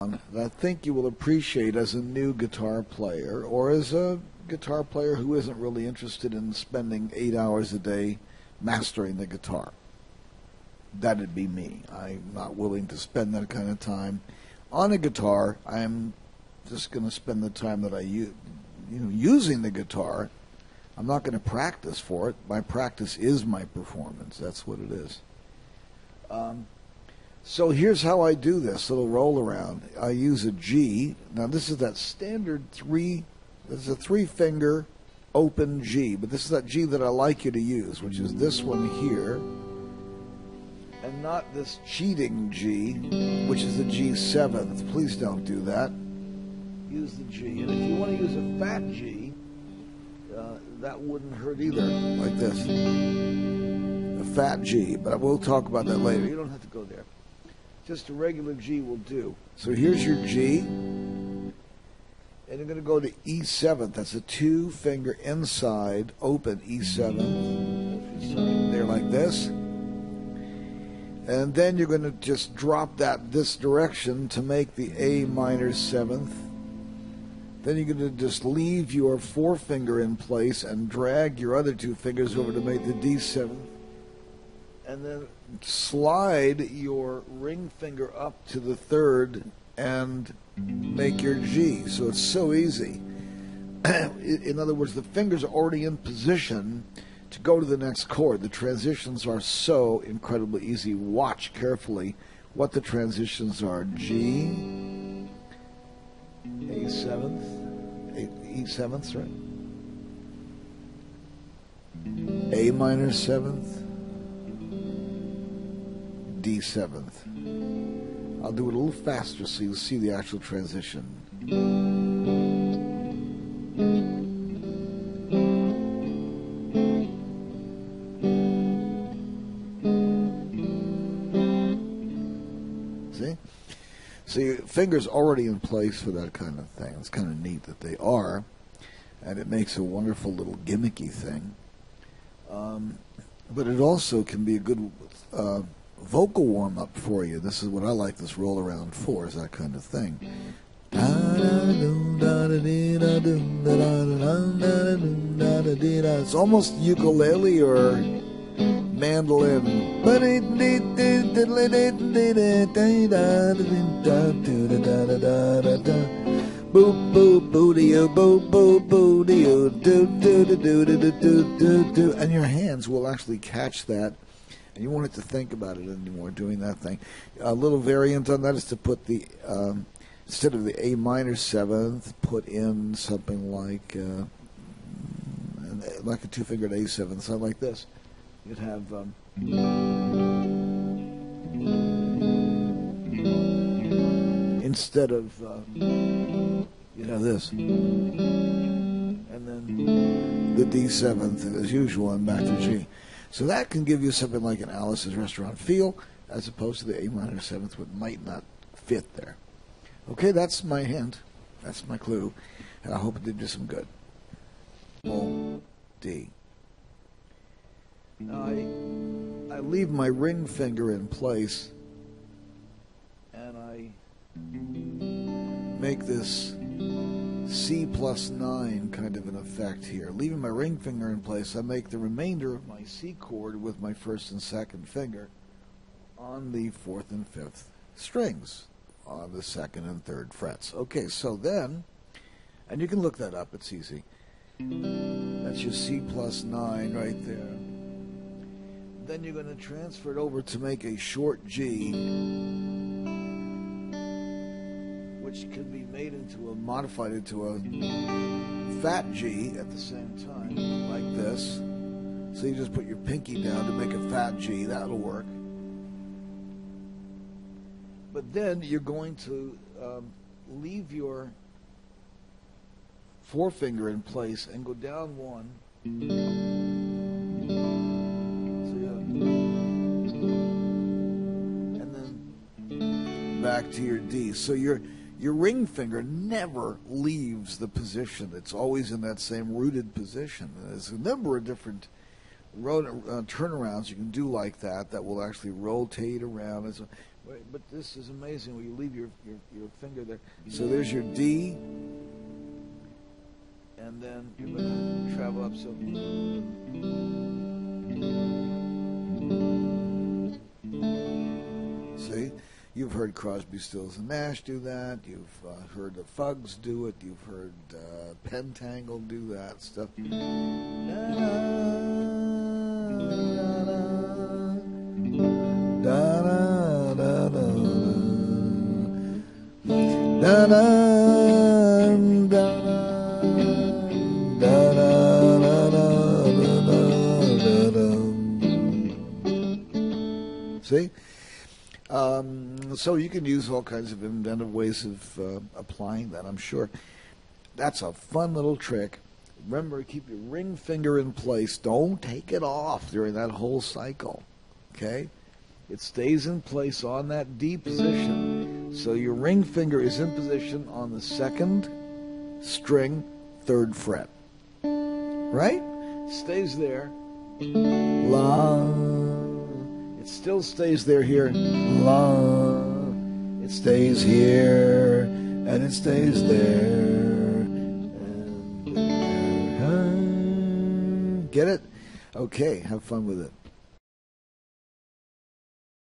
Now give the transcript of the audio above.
that I think you will appreciate as a new guitar player or as a guitar player who isn't really interested in spending 8 hours a day mastering the guitar. That'd be me. I'm not willing to spend that kind of time on a guitar. I'm just going to spend the time that I use, using the guitar. I'm not going to practice for it. My practice is my performance. That's what it is. So here's how I do this little roll around. I use a G. Now this is that standard this is a 3-finger open G, but this is that G that I like you to use, which is this one here, and not this cheating G, which is the G7th. Please don't do that. Use the G. And if you want to use a fat G, that wouldn't hurt either, like this. A fat G, but we'll talk about that later. You don't have to go there. Just a regular G will do. So here's your G, and you're going to go to E7th. That's a 2-finger inside open E7th. There like this. And then you're going to just drop that this direction to make the A minor 7th. Then you're going to just leave your 4-finger in place and drag your other 2 fingers over to make the D7th. And then slide your ring finger up to the 3rd and make your G. So it's so easy. In other words, the fingers are already in position to go to the next chord. The transitions are so incredibly easy. Watch carefully what the transitions are. G, A7th, E7th, right? A minor 7th, D7th. I'll do it a little faster so you'll see the actual transition. See? So your fingers already in place for that kind of thing. It's kind of neat that they are, and it makes a wonderful little gimmicky thing. But it also can be a good vocal warm-up for you. This is what I like this roll around for, is that kind of thing. It's almost ukulele or mandolin. Boop boop boodio boop boop boodio do do do do do do do do, and your hands will actually catch that. And you won't have to think about it anymore doing that thing. A little variant on that is to put the, instead of the A minor 7th, put in something like a 2-fingered A7th, something like this. You'd have, instead of, you'd have this. And then the D7th as usual and back to G. So that can give you something like an Alice's Restaurant feel, as opposed to the A minor 7th, which might not fit there. Okay, that's my hint. That's my clue. And I hope it did you some good. O, D. Now I leave my ring finger in place, and I make this C+9 kind of an effect here. Leaving my ring finger in place, I make the remainder of my C chord with my 1st and 2nd finger on the 4th and 5th strings on the 2nd and 3rd frets. Okay, so then, and you can look that up, it's easy. That's your C+9 right there. Then you're going to transfer it over to make a short G, which can be modified into a fat G at the same time, like this. So you just put your pinky down to make a fat G. That'll work. But then you're going to leave your 4-finger in place and go down 1. And then back to your D. So your ring finger never leaves the position. It's always in that same rooted position. There's a number of different turnarounds you can do like that will actually rotate around. Wait, but this is amazing when you leave your finger there. So there's your D, and then you're going to travel up. So see, you've heard Crosby, Stills and Nash do that. You've heard the Fugs do it. You've heard Pentangle do that stuff. See? So you can use all kinds of inventive ways of applying that, I'm sure. That's a fun little trick. Remember, keep your ring finger in place. Don't take it off during that whole cycle. Okay? It stays in place on that D position. So your ring finger is in position on the second string, third fret. Right? Stays there. La. It still stays there here. La. It stays here. And it stays there. And there. Get it? Okay, have fun with it.